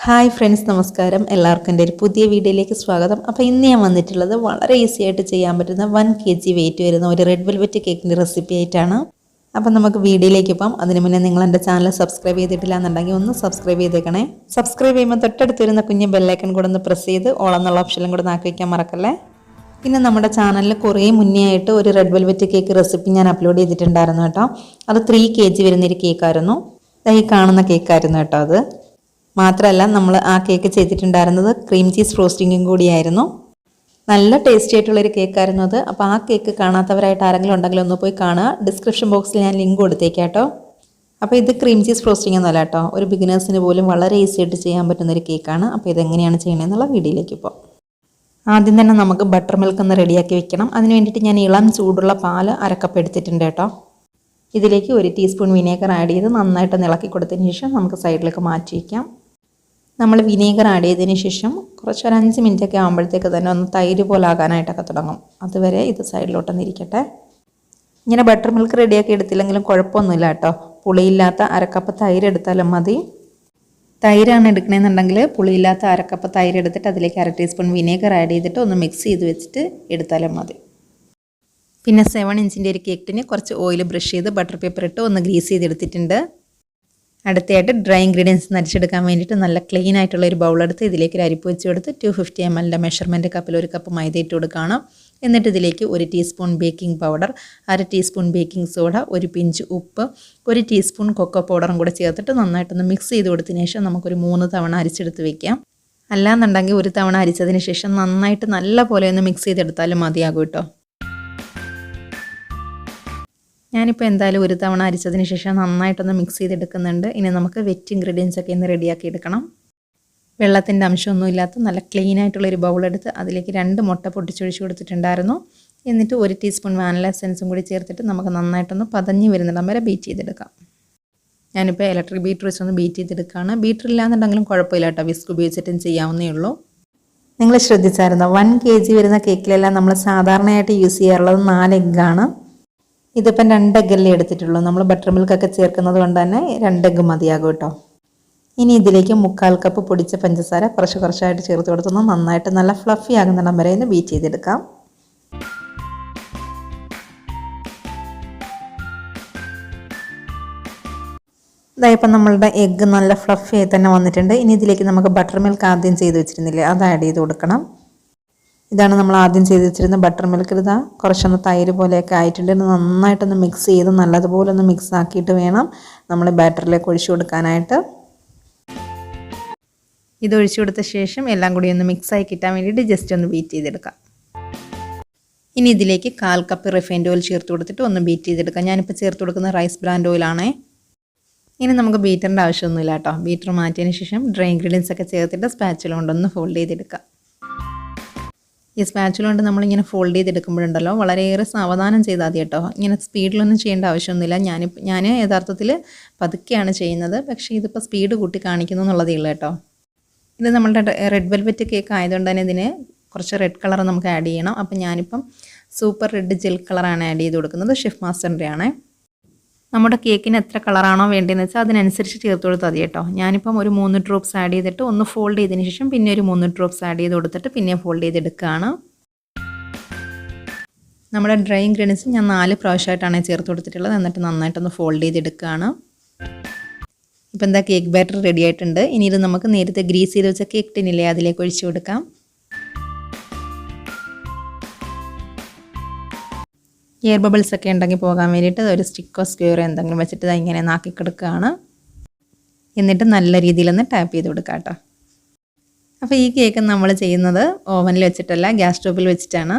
Hi friends, നമസ്കാരം. എല്ലാവർക്കും എൻ്റെ ഒരു പുതിയ വീഡിയോയിലേക്ക് സ്വാഗതം. അപ്പോൾ ഇന്ന് ഞാൻ വന്നിട്ടുള്ളത് വളരെ ഈസി ആയിട്ട് ചെയ്യാൻ പറ്റുന്ന 1 kg വെയിറ്റ് വരുന്ന ഒരു റെഡ് വെൽവെറ്റ് കേക്കിൻ്റെ റെസിപ്പി ആയിട്ടാണ്. അപ്പോൾ നമുക്ക് വീഡിയോയിലേക്ക് പോകാം. അതിന് മുന്നേ നിങ്ങൾ എൻ്റെ ചാനൽ സബ്സ്ക്രൈബ് ചെയ്തിട്ടില്ല എന്നുണ്ടെങ്കിൽ ഒന്ന് സബ്സ്ക്രൈബ് ചെയ്തേക്കണേ. സബ്സ്ക്രൈബ് ചെയ്യുമ്പോൾ തൊട്ടടുത്ത് വരുന്ന കുഞ്ഞ് ബെല്ലൈക്കൺ കൂടെ ഒന്ന് പ്രസ് ചെയ്ത് ഓൾ എന്നുള്ള ഓപ്ഷനിലും കൂടെ ആക്കി വയ്ക്കാൻ മറക്കല്ലേ. പിന്നെ നമ്മുടെ ചാനലിൽ കുറേ മുന്നേ ആയിട്ട് ഒരു റെഡ് വെൽവെറ്റ് കേക്ക് റെസിപ്പി ഞാൻ അപ്ലോഡ് ചെയ്തിട്ടുണ്ടായിരുന്നു കേട്ടോ. അത് 3 kg വരുന്നൊരു കേക്കായിരുന്നു. ഈ കാണുന്ന കേക്കായിരുന്നു കേട്ടോ. അത് മാത്രമല്ല, നമ്മൾ ആ കേക്ക് ചെയ്തിട്ടുണ്ടായിരുന്നത് ക്രീം ചീസ് ഫ്രോസ്റ്റിങ്ങും കൂടിയായിരുന്നു. നല്ല ടേസ്റ്റി ആയിട്ടുള്ളൊരു കേക്കായിരുന്നു അത്. അപ്പോൾ ആ കേക്ക് കാണാത്തവരായിട്ട് ആരെങ്കിലും ഉണ്ടെങ്കിൽ ഒന്ന് പോയി കാണുക. ഡിസ്ക്രിപ്ഷൻ ബോക്സിൽ ഞാൻ ലിങ്ക് കൊടുത്തേക്കാം കേട്ടോ. അപ്പോൾ ഇത് ക്രീം ചീസ് ഫ്രോസ്റ്റിംഗ് ഒന്നുമല്ല കേട്ടോ, ഒരു ബിഗിനേഴ്സിന് പോലും വളരെ ഈസി ആയിട്ട് ചെയ്യാൻ പറ്റുന്നൊരു കേക്കാണ്. അപ്പോൾ ഇതെങ്ങനെയാണ് ചെയ്യണമെന്നുള്ള വീഡിയോയിലേക്ക് ഇപ്പോൾ. ആദ്യം തന്നെ നമുക്ക് ബട്ടർ മിൽക്ക് ഒന്ന് റെഡിയാക്കി വെക്കണം. അതിന് വേണ്ടിയിട്ട് ഞാൻ ഇളം ചൂടുള്ള പാല് 1 കപ്പ് എടുത്തിട്ടുണ്ട് കേട്ടോ. ഇതിലേക്ക് 1 ടീസ്പൂൺ വിനേഗർ ആഡ് ചെയ്ത് നന്നായിട്ട് ഇളക്കി കൊടുത്തതിന് ശേഷം നമുക്ക് സൈഡിലേക്ക് മാറ്റി വയ്ക്കാം. നമ്മൾ വിനേഗർ ആഡ് ചെയ്തതിന് ശേഷം കുറച്ച് ഒരു 5 മിനിറ്റൊക്കെ ആകുമ്പോഴത്തേക്ക് തന്നെ ഒന്ന് തൈര് പോലെ ആകാനായിട്ടൊക്കെ തുടങ്ങും. അതുവരെ ഇത് സൈഡിലോട്ടൊന്ന് ഇരിക്കട്ടെ. ഇങ്ങനെ ബട്ടർ മിൽക്ക് റെഡിയാക്കി എടുത്തില്ലെങ്കിലും കുഴപ്പമൊന്നുമില്ല കേട്ടോ. പുളിയില്ലാത്ത 1 കപ്പ് തൈര് എടുത്താലും മതി. തൈരാണ് എടുക്കണമെന്നുണ്ടെങ്കിൽ പുളിയില്ലാത്ത 1 കപ്പ് തൈര് എടുത്തിട്ട് അതിലേക്ക് 1/2 ടീസ്പൂൺ വിനേഗർ ആഡ് ചെയ്തിട്ട് ഒന്ന് മിക്സ് ചെയ്ത് വെച്ചിട്ട് എടുത്താലും മതി. പിന്നെ 7 ഇഞ്ചിൻ്റെ ഒരു കേക്കിന് കുറച്ച് ഓയിൽ ബ്രഷ് ചെയ്ത് ബട്ടർ പേപ്പർ ഇട്ട് ഒന്ന് ഗ്രീസ് ചെയ്തെടുത്തിട്ടുണ്ട്. അടുത്തയായിട്ട് ഡ്രൈ ഇൻഗ്രീഡിയൻസ് നരിച്ചെടുക്കാൻ വേണ്ടിയിട്ട് നല്ല ക്ലീൻ ആയിട്ടുള്ള ഒരു ബൗളെടുത്ത് ഇതിലേക്ക് ഒരു അരിപ്പ് വെച്ച് കൊടുത്ത് 250 ml മെഷർമെൻറ്റ് കപ്പിൽ 1 കപ്പ് മൈദ ഇട്ട് കൊടുക്കുകയാണ്. എന്നിട്ട് ഇതിലേക്ക് 1 teaspoon baking powder, 1/2 teaspoon baking soda, 1 pinch ഉപ്പ്, 1 ടീസ്പൂൺ കൊക്കോ പൗഡറും കൂടെ ചേർത്തിട്ട് നന്നായിട്ടൊന്ന് മിക്സ് ചെയ്ത് കൊടുത്തതിന് ശേഷം നമുക്കൊരു 3 തവണ അരിച്ചെടുത്ത് വെക്കാം. അല്ലാന്നുണ്ടെങ്കിൽ 1 തവണ അരിച്ചതിന് ശേഷം നന്നായിട്ട് നല്ല പോലെ ഒന്ന് മിക്സ് ചെയ്തെടുത്താലും മതിയാകും കേട്ടോ. ഞാനിപ്പോൾ എന്തായാലും 1 തവണ അരിച്ചതിന് ശേഷം നന്നായിട്ടൊന്ന് മിക്സ് ചെയ്തെടുക്കുന്നുണ്ട്. ഇനി നമുക്ക് വെറ്റ് ഇൻഗ്രീഡിയൻസ് ഒക്കെ ഒന്ന് റെഡിയാക്കി എടുക്കണം. വെള്ളത്തിൻ്റെ അംശമൊന്നും ഇല്ലാത്ത നല്ല ക്ലീൻ ആയിട്ടുള്ളൊരു ബൗളെടുത്ത് അതിലേക്ക് 2 മുട്ട പൊട്ടിച്ചൊഴിച്ച് കൊടുത്തിട്ടുണ്ടായിരുന്നു. എന്നിട്ട് 1 ടീസ്പൂൺ വാനില എസൻസും കൂടി ചേർത്തിട്ട് നമുക്ക് നന്നായിട്ടൊന്ന് പതഞ്ഞ് വരുന്നിടം വരെ ബീറ്റ് ചെയ്തെടുക്കാം. ഞാനിപ്പോൾ ഇലക്ട്രിക് ബീറ്റർ വെച്ചൊന്ന് ബീറ്റ് ചെയ്തെടുക്കുകയാണ്. ബീറ്റർ ഇല്ലാന്നുണ്ടെങ്കിലും കുഴപ്പമില്ല കേട്ടോ, വിസ്ക് ഉപയോഗിച്ചിട്ടും ചെയ്യാവുന്നേ ഉള്ളൂ. നിങ്ങൾ ശ്രദ്ധിച്ചായിരുന്നോ, 1 kg വരുന്ന കേക്കിലെല്ലാം നമ്മൾ സാധാരണയായിട്ട് യൂസ് ചെയ്യാറുള്ളത് 4 എഗ്ഗാണ്. ഇതിപ്പം 2 എഗ്ഗല്ലേ എടുത്തിട്ടുള്ളൂ. നമ്മൾ ബട്ടർ മിൽക്കൊക്കെ ചേർക്കുന്നത് കൊണ്ട് തന്നെ 2 എഗ്ഗ് മതിയാകും കേട്ടോ. ഇനി ഇതിലേക്ക് 1/4 കപ്പ് പൊടിച്ച പഞ്ചസാര കുറച്ചായിട്ട് ചേർത്ത് കൊടുത്തൊന്ന് നന്നായിട്ട് നല്ല ഫ്ലഫി ആകുന്നിടം വരെ ഒന്ന് ബീറ്റ് ചെയ്തെടുക്കാം. ഇതായപ്പോൾ നമ്മളുടെ എഗ്ഗ് നല്ല ഫ്ലഫി ആയി തന്നെ വന്നിട്ടുണ്ട്. ഇനി ഇതിലേക്ക് നമുക്ക് ബട്ടർ മിൽക്ക് ആദ്യം ചെയ്ത് വെച്ചിരുന്നില്ലേ, അത് ആഡ് ചെയ്ത് കൊടുക്കണം. ഇതാണ് നമ്മൾ ആദ്യം ചെയ്ത് വെച്ചിരുന്ന ബട്ടർ മിൽക്ക്. ഇതാ കുറച്ചൊന്ന് തൈര് പോലെയൊക്കെ ആയിട്ടുണ്ട്. നന്നായിട്ടൊന്ന് മിക്സ് ചെയ്ത് നല്ലതുപോലെ ഒന്ന് മിക്സ് ആക്കിയിട്ട് വേണം നമ്മൾ ബാറ്ററിലേക്ക് ഒഴിച്ചു കൊടുക്കാനായിട്ട്. ഇത് ഒഴിച്ചു കൊടുത്ത ശേഷം എല്ലാം കൂടി ഒന്ന് മിക്സായി കിട്ടാൻ വേണ്ടിയിട്ട് ജസ്റ്റ് ഒന്ന് ബീറ്റ് ചെയ്തെടുക്കാം. ഇനി ഇതിലേക്ക് 1/4 കപ്പ് റിഫൈൻഡ് ഓയിൽ ചേർത്ത് കൊടുത്തിട്ട് ഒന്ന് ബീറ്റ് ചെയ്തെടുക്കാം. ഞാനിപ്പോൾ ചേർത്ത് കൊടുക്കുന്ന റൈസ് ബ്രാൻഡ് ഓയിലാണേ. ഇനി നമുക്ക് ബീറ്ററിൻ്റെ ആവശ്യമൊന്നുമില്ല കേട്ടോ. ബീറ്റർ മാറ്റിയതിന് ശേഷം ഡ്രൈ ഇൻഗ്രീഡിയൻസ് ഒക്കെ ചേർത്തിട്ട് സ്പാച്ചുല കൊണ്ടൊന്ന് ഫോൾഡ് ചെയ്തെടുക്കാം. ഈ സ്പാച്ചുല കൊണ്ട് നമ്മളിങ്ങനെ ഫോൾഡ് ചെയ്തെടുക്കുമ്പോഴുണ്ടല്ലോ വളരെയേറെ സാവധാനം ചെയ്താൽ മതി കേട്ടോ. ഇങ്ങനെ സ്പീഡിലൊന്നും ചെയ്യേണ്ട ആവശ്യമൊന്നുമില്ല. ഞാൻ യഥാർത്ഥത്തിൽ പതുക്കെയാണ് ചെയ്യുന്നത്, പക്ഷേ ഇതിപ്പോൾ സ്പീഡ് കൂട്ടി കാണിക്കുന്നു എന്നുള്ളതേ ഉള്ളൂ കേട്ടോ. ഇത് നമ്മളുടെ റെഡ് വെൽവെറ്റ് കേക്ക് ആയതുകൊണ്ട് തന്നെ ഇതിന് കുറച്ച് റെഡ് കളർ നമുക്ക് ആഡ് ചെയ്യണം. അപ്പം ഞാനിപ്പം സൂപ്പർ റെഡ് ജെൽ കളറാണ് ആഡ് ചെയ്ത് കൊടുക്കുന്നത്. ഷെഫ് മാസ്റ്ററിൻ്റെ ആണ്. നമ്മുടെ കേക്കിന് എത്ര കളറാണോ വേണ്ടതെന്ന് വെച്ചാൽ അതിനനുസരിച്ച് ചേർത്ത് കൊടുത്താൽ മതി കേട്ടോ. ഞാനിപ്പം ഒരു 3 ഡ്രോപ്സ് ആഡ് ചെയ്തിട്ട് ഒന്ന് ഫോൾഡ് ചെയ്തതിന് ശേഷം പിന്നെ ഒരു 3 ഡ്രോപ്സ് ആഡ് ചെയ്ത് കൊടുത്തിട്ട് പിന്നെ ഫോൾഡ് ചെയ്തെടുക്കുകയാണ്. നമ്മുടെ ഡ്രൈ ഇൻഗ്രീഡിയൻസ് ഞാൻ 4 പ്രാവശ്യമായിട്ടാണ് ചേർത്ത് കൊടുത്തിട്ടുള്ളത്. എന്നിട്ട് നന്നായിട്ടൊന്ന് ഫോൾഡ് ചെയ്തെടുക്കുകയാണ്. ഇപ്പം എന്താ കേക്ക് ബാറ്റർ റെഡി ആയിട്ടുണ്ട്. ഇനി ഇത് നമുക്ക് നേരത്തെ ഗ്രീസ് ചെയ്ത് വെച്ച കേക്ക് ടിന്നില്ലേ, അതിലേക്ക് ഒഴിച്ചു കൊടുക്കാം. എയർ ബബിൾസ് ഒക്കെ ഉണ്ടെങ്കിൽ പോകാൻ വേണ്ടിയിട്ട് ഒരു സ്റ്റിക്കോ സ്ക്വയറോ എന്തെങ്കിലും വെച്ചിട്ട് ഇങ്ങനെ നാക്കി കൊടുക്കുകയാണ്. എന്നിട്ട് നല്ല രീതിയിലൊന്ന് ടാപ്പ് ചെയ്ത് കൊടുക്കുക കേട്ടോ. അപ്പോൾ ഈ കേക്ക് നമ്മൾ ചെയ്യുന്നത് ഓവനിൽ വെച്ചിട്ടല്ല, ഗ്യാസ് സ്റ്റോപ്പിൽ വെച്ചിട്ടാണ്.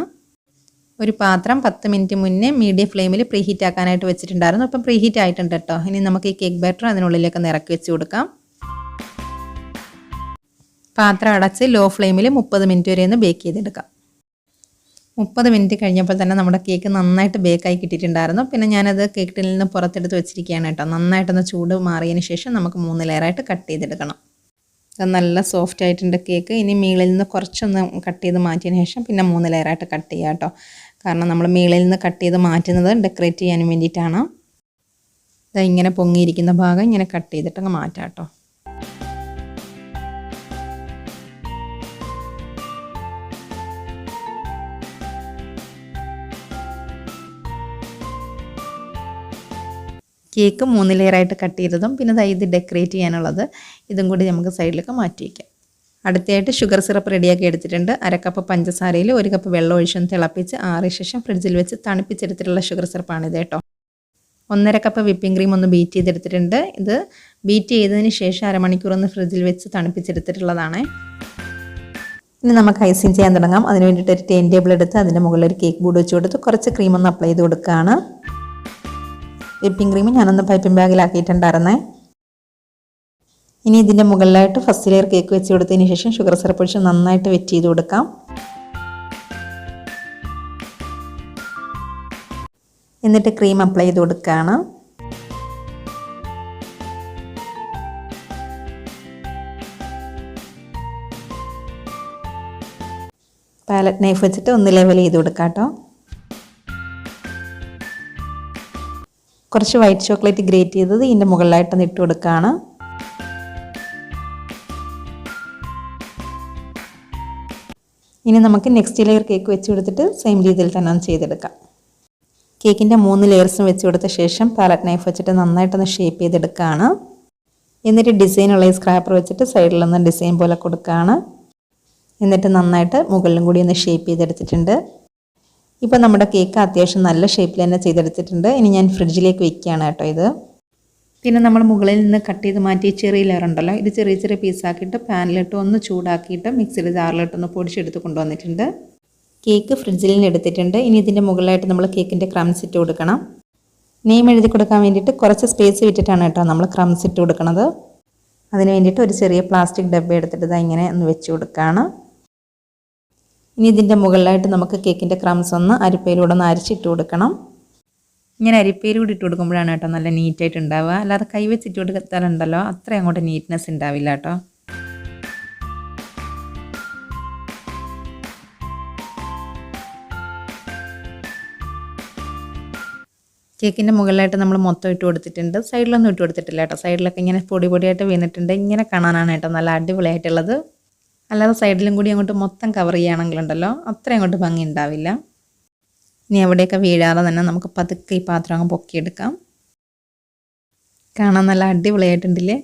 ഒരു പാത്രം 10 മിനിറ്റ് മുന്നേ മീഡിയം ഫ്ലെയിമിൽ പ്രീഹീറ്റ് ആക്കാനായിട്ട് വെച്ചിട്ടുണ്ടായിരുന്നു. അപ്പം പ്രീഹീറ്റ് ആയിട്ടുണ്ട് കേട്ടോ. ഇനി നമുക്ക് ഈ കേക്ക് ബാറ്റർ അതിനുള്ളിലേക്ക് ഇറക്കി വെച്ച് കൊടുക്കാം. പാത്രം അടച്ച് ലോ ഫ്ലെയിമിൽ 30 മിനിറ്റ് വരെ ഒന്ന് ബേക്ക് ചെയ്തെടുക്കാം. 30 മിനിറ്റ് കഴിഞ്ഞപ്പോൾ തന്നെ നമ്മുടെ കേക്ക് നന്നായിട്ട് ബേക്കായി കിട്ടിയിട്ടുണ്ടായിരുന്നു. പിന്നെ ഞാനത് കേക്ക് ടിന്നിൽ നിന്ന് പുറത്തെടുത്ത് വെച്ചിരിക്കുകയാണ് കേട്ടോ. നന്നായിട്ടൊന്ന് ചൂട് മാറിയതിന് ശേഷം നമുക്ക് 3 ലെയറായിട്ട് കട്ട് ചെയ്തെടുക്കണം. അത് നല്ല സോഫ്റ്റ് ആയിട്ടുണ്ട് കേക്ക്. ഇനി മീളിൽ നിന്ന് കുറച്ചൊന്ന് കട്ട് ചെയ്ത് മാറ്റിയതിന് ശേഷം പിന്നെ 3 ലെയറായിട്ട് കട്ട് ചെയ്യാം കേട്ടോ. കാരണം നമ്മൾ മീളിൽ നിന്ന് കട്ട് ചെയ്ത് മാറ്റുന്നത് ഡെക്കറേറ്റ് ചെയ്യാൻ വേണ്ടിയിട്ടാണ്. ഇങ്ങനെ പൊങ്ങിയിരിക്കുന്ന ഭാഗം ഇങ്ങനെ കട്ട് ചെയ്തിട്ട് അങ്ങ് മാറ്റാം കേട്ടോ. കേക്ക് 3 ലെയറായിട്ട് കട്ട് ചെയ്തതും പിന്നെ ഇത് ഡെക്കറേറ്റ് ചെയ്യാനുള്ളത് ഇതും കൂടി നമുക്ക് സൈഡിലേക്ക് മാറ്റി വയ്ക്കാം. അടുത്തായിട്ട് ഷുഗർ സിറപ്പ് റെഡിയാക്കി എടുത്തിട്ടുണ്ട്. 1/2 കപ്പ് പഞ്ചസാരയിൽ 1 കപ്പ് വെള്ളം ഒഴിച്ചൊന്ന് തിളപ്പിച്ച് ആറിയ ശേഷം ഫ്രിഡ്ജിൽ വെച്ച് തണുപ്പിച്ചെടുത്തിട്ടുള്ള ഷുഗർ സിറപ്പാണിത് കേട്ടോ. 1/2 കപ്പ് വിപ്പിംഗ് ക്രീം ഒന്ന് ബീറ്റ് ചെയ്തെടുത്തിട്ടുണ്ട്. ഇത് ബീറ്റ് ചെയ്തതിന് ശേഷം അരമണിക്കൂർ ഒന്ന് ഫ്രിഡ്ജിൽ വെച്ച് തണുപ്പിച്ചെടുത്തിട്ടുള്ളതാണ്. ഇനി നമുക്ക് ഐസിങ് ചെയ്യാൻ തുടങ്ങാം. അതിന് വേണ്ടിയിട്ട് ഒരു ടേൺ ടേബിൾ എടുത്ത് അതിൻ്റെ മുകളിൽ ഒരു കേക്ക് ബോർഡ് വെച്ച് കൊടുത്ത് കുറച്ച് ക്രീം ഒന്ന് അപ്ലൈ ചെയ്ത് കൊടുക്കുകയാണ്. വിപ്പിംഗ് ക്രീം ഞാനൊന്ന് പൈപ്പിംഗ് ബാഗിലാക്കിയിട്ടുണ്ടായിരുന്നേ. ഇനി ഇതിൻ്റെ മുകളിലായിട്ട് ഫസ്റ്റ് ലെയർ കേക്ക് വെച്ച് കൊടുത്തതിന് ശേഷം ഷുഗർ സിറപ്പ് ഒഴിച്ച് നന്നായിട്ട് വെറ്റ് ചെയ്ത് കൊടുക്കാം. എന്നിട്ട് ക്രീം അപ്ലൈ ചെയ്ത് കൊടുക്കുകയാണ്. പാലറ്റ് നൈഫ് വെച്ചിട്ട് ഒന്ന് ലെവൽ ചെയ്ത് കൊടുക്കാം കേട്ടോ. കുറച്ച് വൈറ്റ് ചോക്ലേറ്റ് ഗ്രേറ്റ് ചെയ്തത് ഇതിൻ്റെ മുകളിലായിട്ടൊന്ന് ഇട്ട് കൊടുക്കുകയാണ്. ഇനി നമുക്ക് നെക്സ്റ്റ് ലെയർ കേക്ക് വെച്ച് കൊടുത്തിട്ട് സെയിം രീതിയിൽ തന്നെ ഒന്ന് ചെയ്തെടുക്കാം. കേക്കിൻ്റെ 3 ലെയർസും വെച്ച് കൊടുത്ത ശേഷം പാലറ്റ് നൈഫ് വെച്ചിട്ട് നന്നായിട്ടൊന്ന് ഷേപ്പ് ചെയ്തെടുക്കുകയാണ്. എന്നിട്ട് ഡിസൈനുള്ള ഈ സ്ക്രാപ്പർ വെച്ചിട്ട് സൈഡിലൊന്ന് ഡിസൈൻ പോലെ കൊടുക്കുകയാണ്. എന്നിട്ട് നന്നായിട്ട് മുകളിലും കൂടി ഒന്ന് ഷേപ്പ് ചെയ്തെടുത്തിട്ടുണ്ട്. ഇപ്പോൾ നമ്മുടെ കേക്ക് അത്യാവശ്യം നല്ല ഷേപ്പിൽ തന്നെ ചെയ്തെടുത്തിട്ടുണ്ട്. ഇനി ഞാൻ ഫ്രിഡ്ജിലേക്ക് വെക്കുകയാണ് കേട്ടോ ഇത്. പിന്നെ നമ്മൾ മുകളിൽ നിന്ന് കട്ട് ചെയ്ത് മാറ്റിയ ചെറിയ ലെയർ ഉണ്ടല്ലോ, ഇത് ചെറിയ ചെറിയ പീസാക്കിയിട്ട് പാനിലിട്ട് ഒന്ന് ചൂടാക്കിയിട്ട് മിക്സിയുടെ ജാറിലിട്ടൊന്ന് പൊടിച്ചെടുത്ത് കൊണ്ടുവന്നിട്ടുണ്ട്. കേക്ക് ഫ്രിഡ്ജിൽ നിന്ന് എടുത്തിട്ടുണ്ട്. ഇനി ഇതിൻ്റെ മുകളിലായിട്ട് നമ്മൾ കേക്കിൻ്റെ ക്രംസ് ഇട്ട് കൊടുക്കണം. നെയിം എഴുതി കൊടുക്കാൻ വേണ്ടിയിട്ട് കുറച്ച് സ്പേസ് വിട്ടിട്ടാണ് കേട്ടോ നമ്മൾ ക്രംസ് ഇട്ട് കൊടുക്കുന്നത്. അതിന് വേണ്ടിയിട്ട് ഒരു ചെറിയ പ്ലാസ്റ്റിക് ഡബ്ബ എടുത്തിട്ട് ഇങ്ങനെ ഒന്ന് വെച്ച് കൊടുക്കുകയാണ്. ഇനി ഇതിൻ്റെ മുകളിലായിട്ട് നമുക്ക് കേക്കിൻ്റെ ക്രംസ് ഒന്ന് അരിപ്പയിലൂടെ ഒന്ന് അരിച്ചിട്ട് കൊടുക്കണം. ഇങ്ങനെ അരിപ്പയിലൂടെ ഇട്ട് കൊടുക്കുമ്പോഴാണ് കേട്ടോ നല്ല നീറ്റായിട്ട് ഉണ്ടാവുക. അല്ലാതെ കൈ വെച്ചിട്ട് കൊടുത്താലുണ്ടല്ലോ അത്ര അങ്ങോട്ട് നീറ്റ്നെസ് ഉണ്ടാവില്ല കേട്ടോ. കേക്കിൻ്റെ മുകളിലായിട്ട് നമ്മൾ മൊത്തം ഇട്ട് കൊടുത്തിട്ടുണ്ട്. സൈഡിലൊന്നും ഇട്ട് കൊടുത്തിട്ടില്ല കേട്ടോ. സൈഡിലൊക്കെ ഇങ്ങനെ പൊടി പൊടിയായിട്ട് വീണിട്ടുണ്ട്. ഇങ്ങനെ കാണാനാണ് കേട്ടോ നല്ല അടിപൊളിയായിട്ടുള്ളത്. അല്ലാതെ സൈഡിലും കൂടി അങ്ങോട്ട് മൊത്തം കവർ ചെയ്യുകയാണെങ്കിലുണ്ടല്ലോ അത്ര അങ്ങോട്ട് ഭംഗി ഉണ്ടാവില്ല. ഇനി എവിടെയൊക്കെ വീഴാതെ തന്നെ നമുക്ക് പതുക്കെ ഈ പാത്രം അങ്ങ് പൊക്കിയെടുക്കാം. കാണാൻ നല്ല അടിപൊളിയായിട്ടുണ്ടല്ലേ.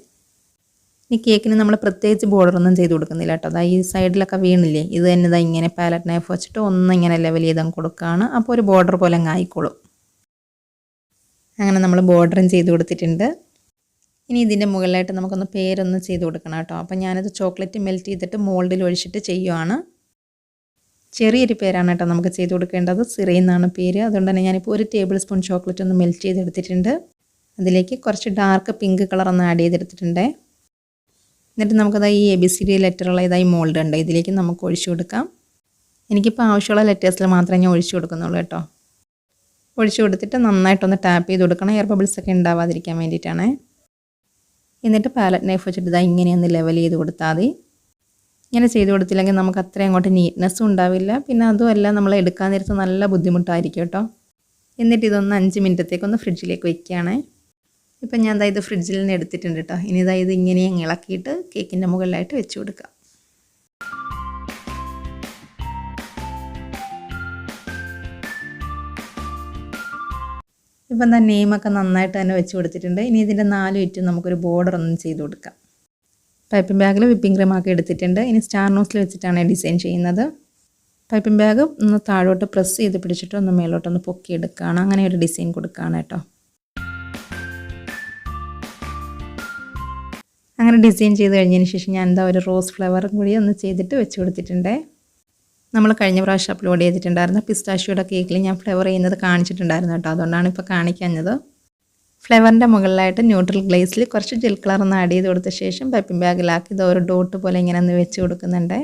ഈ കേക്കിന് നമ്മൾ പ്രത്യേകിച്ച് ബോർഡറൊന്നും ചെയ്ത് കൊടുക്കുന്നില്ല കേട്ടോ. അതാ ഈ സൈഡിലൊക്കെ വീണില്ലേ, ഇത് തന്നെ ഇതാ ഇങ്ങനെ പാലറ്റ് നൈഫ് വെച്ചിട്ട് ഒന്നിങ്ങനെ ലെവൽ ചെയ്ത് കൊടുക്കുകയാണ്. അപ്പോൾ ഒരു ബോർഡർ പോലെ അങ്ങ് ആയിക്കോളും. അങ്ങനെ നമ്മൾ ബോർഡറും ചെയ്ത് കൊടുത്തിട്ടുണ്ട്. ഇനി ഇതിൻ്റെ മുകളിലായിട്ട് നമുക്കൊന്ന് പേരൊന്ന് ചെയ്ത് കൊടുക്കണം കേട്ടോ. അപ്പോൾ ഞാനത് ചോക്ലേറ്റ് മെൽറ്റ് ചെയ്തിട്ട് മോൾഡിൽ ഒഴിച്ചിട്ട് ചെയ്യുവാണ്. ചെറിയൊരു പേരാണ് കേട്ടോ നമുക്ക് ചെയ്ത് കൊടുക്കേണ്ടത്. സിറേ എന്നാണ് പേര്. അതുകൊണ്ട് തന്നെ ഞാനിപ്പോൾ 1 ടേബിൾ സ്പൂൺ ചോക്ലേറ്റ് ഒന്ന് മെൽറ്റ് ചെയ്തെടുത്തിട്ടുണ്ട്. അതിലേക്ക് കുറച്ച് ഡാർക്ക് പിങ്ക് കളർ ഒന്ന് ആഡ് ചെയ്തെടുത്തിട്ടുണ്ട്. എന്നിട്ട് നമുക്കത് ഈ ABCD ലെറ്ററുള്ള ഇതായി മോൾഡ് ഉണ്ട്, ഇതിലേക്ക് നമുക്ക് ഒഴിച്ചു കൊടുക്കാം. എനിക്കിപ്പോൾ ആവശ്യമുള്ള ലെറ്റേഴ്സിൽ മാത്രമേ ഞാൻ ഒഴിച്ചു കൊടുക്കുന്നുള്ളൂ കേട്ടോ. ഒഴിച്ചു കൊടുത്തിട്ട് നന്നായിട്ടൊന്ന് ടാപ്പ് ചെയ്ത് കൊടുക്കണം. എയർ ബബിൾസ് ഒക്കെ ഉണ്ടാവാതിരിക്കാൻ വേണ്ടിയിട്ടാണ്. എന്നിട്ട് പാലറ്റ് നൈഫ് വെച്ചിട്ട് ഇതാ ഇങ്ങനെയൊന്ന് ലെവൽ ചെയ്ത് കൊടുത്താൽ മതി. ഇങ്ങനെ ചെയ്ത് കൊടുത്തില്ലെങ്കിൽ നമുക്ക് അത്രയും അങ്ങോട്ട് നീറ്റ്നെസ്സും ഉണ്ടാവില്ല. പിന്നെ അതുമല്ല നമ്മൾ എടുക്കാൻ നേരത്ത് നല്ല ബുദ്ധിമുട്ടായിരിക്കും കേട്ടോ. എന്നിട്ട് ഇതൊന്ന് 5 മിനിറ്റത്തേക്കൊന്ന് ഫ്രിഡ്ജിലേക്ക് വയ്ക്കുകയാണ്. ഇപ്പം ഞാൻ ഇത് ഫ്രിഡ്ജിൽ നിന്ന് എടുത്തിട്ടുണ്ട് കേട്ടോ. ഇനി ഇത് ഇങ്ങനെ ഇളക്കിയിട്ട് കേക്കിൻ്റെ മുകളിലായിട്ട് വെച്ച് കൊടുക്കാം. ഇപ്പം എന്താ നെയിമൊക്കെ നന്നായിട്ട് തന്നെ വെച്ച് കൊടുത്തിട്ടുണ്ട്. ഇനി ഇതിൻ്റെ 4 ചുറ്റും നമുക്കൊരു ബോർഡർ ഒന്നും ചെയ്ത് കൊടുക്കാം. പൈപ്പിംഗ് ബാഗിൽ വിപ്പിംഗ് ക്രീം ആക്കി എടുത്തിട്ടുണ്ട്. ഇനി സ്റ്റാർ നോസിൽ വെച്ചിട്ടാണ് ഡിസൈൻ ചെയ്യുന്നത്. പൈപ്പിംഗ് ബാഗ് ഒന്ന് താഴോട്ട് പ്രസ് ചെയ്ത് പിടിച്ചിട്ട് ഒന്ന് മേലോട്ടൊന്ന് പൊക്കിയെടുക്കുകയാണ്. അങ്ങനെ ഒരു ഡിസൈൻ കൊടുക്കുകയാണ് കേട്ടോ. അങ്ങനെ ഡിസൈൻ ചെയ്ത് കഴിഞ്ഞതിന് ശേഷം ഞാൻ ഒരു റോസ് ഫ്ലവറും കൂടി ഒന്ന് ചെയ്തിട്ട് വെച്ച് കൊടുത്തിട്ടുണ്ട്. നമ്മൾ കഴിഞ്ഞ പ്രാവശ്യം അപ്ലോഡ് ചെയ്തിട്ടുണ്ടായിരുന്ന പിസ്താഷ്യോയുടെ കേക്കിൽ ഞാൻ ഫ്ലേവർ ചെയ്യുന്നത് കാണിച്ചിട്ടുണ്ടായിരുന്നു കേട്ടോ. അതുകൊണ്ടാണ് ഇപ്പോൾ കാണിക്കാഞ്ഞത്. ഫ്ലേവറിൻ്റെ മുകളിലായിട്ട് ന്യൂട്രൽ ഗ്ലേസിൽ കുറച്ച് ജെൽ കളർ ഒന്ന് ആഡ് ചെയ്ത് കൊടുത്ത ശേഷം പൈപ്പിംഗ് ബാഗിലാക്കി ഇത് ഒരു ഡോട്ട് പോലെ ഇങ്ങനെ ഒന്ന് വെച്ച് കൊടുക്കുന്നുണ്ട്.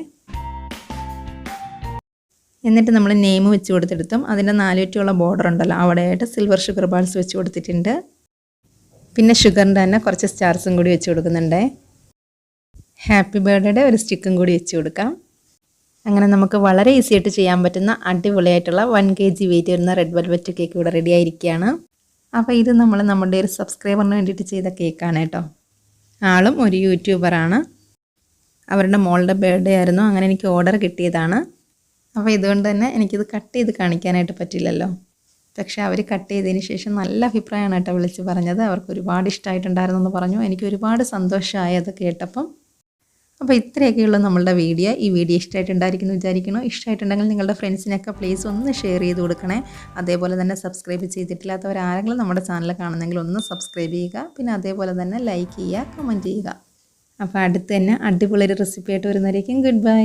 എന്നിട്ട് നമ്മൾ നെയിം വെച്ച് കൊടുത്തെടുത്തും അതിൻ്റെ 4 ചുറ്റുമുള്ള ബോർഡർ ഉണ്ടല്ലോ അവിടെയായിട്ട് സിൽവർ ഷുഗർ ബാൾസ് വെച്ച് കൊടുത്തിട്ടുണ്ട്. പിന്നെ ഷുഗറിൻ്റെ തന്നെ കുറച്ച് സ്റ്റാർസും കൂടി വെച്ച് കൊടുക്കുന്നുണ്ട്. ഹാപ്പി ബർത്ത്ഡേയുടെ ഒരു സ്റ്റിക്കും കൂടി വെച്ച് കൊടുക്കാം. അങ്ങനെ നമുക്ക് വളരെ ഈസി ആയിട്ട് ചെയ്യാൻ പറ്റുന്ന അടിപൊളിയായിട്ടുള്ള 1 kg വെയിറ്റ് വരുന്ന റെഡ് വെൽവെറ്റ് കേക്ക് ഇവിടെ റെഡി ആയിരിക്കുകയാണ്. അപ്പോൾ ഇത് നമ്മുടെ ഒരു സബ്സ്ക്രൈബറിന് വേണ്ടിയിട്ട് ചെയ്ത കേക്കാണ് കേട്ടോ. ആളും ഒരു യൂട്യൂബറാണ്. അവരുടെ മോളുടെ ബർത്ത്ഡേ ആയിരുന്നു. അങ്ങനെ എനിക്ക് ഓർഡർ കിട്ടിയതാണ്. അപ്പോൾ ഇതുകൊണ്ട് തന്നെ എനിക്കിത് കട്ട് ചെയ്ത് കാണിക്കാനായിട്ട് പറ്റില്ലല്ലോ. പക്ഷേ അവർ കട്ട് ചെയ്തതിന് ശേഷം നല്ല അഭിപ്രായമാണ് കേട്ടോ വിളിച്ച് പറഞ്ഞത്. അവർക്ക് ഒരുപാട് ഇഷ്ടമായിട്ടുണ്ടായിരുന്നു എന്ന് പറഞ്ഞു. എനിക്ക് ഒരുപാട് സന്തോഷമായി അത് കേട്ടപ്പം. അപ്പോൾ ഇത്രയൊക്കെയുള്ള നമ്മളുടെ വീഡിയോ. ഈ വീഡിയോ ഇഷ്ടമായിട്ടുണ്ടായിരിക്കുന്നു വിചാരിക്കുന്നു. ഇഷ്ടമായിട്ടുണ്ടെങ്കിൽ നിങ്ങളുടെ ഫ്രണ്ട്സിനൊക്കെ പ്ലീസ് ഒന്ന് ഷെയർ ചെയ്ത് കൊടുക്കണേ. അതേപോലെ തന്നെ സബ്സ്ക്രൈബ് ചെയ്തിട്ടില്ലാത്തവരാരെങ്കിലും നമ്മുടെ ചാനൽ കാണുന്നെങ്കിൽ ഒന്ന് സബ്സ്ക്രൈബ് ചെയ്യുക. പിന്നെ അതേപോലെ തന്നെ ലൈക്ക് ചെയ്യുക, കമൻറ്റ് ചെയ്യുക. അപ്പോൾ അടുത്ത് തന്നെ അടിപൊളി ഒരു റെസിപ്പി ആയിട്ട് വരുന്നവരേക്കും ഗുഡ് ബൈ.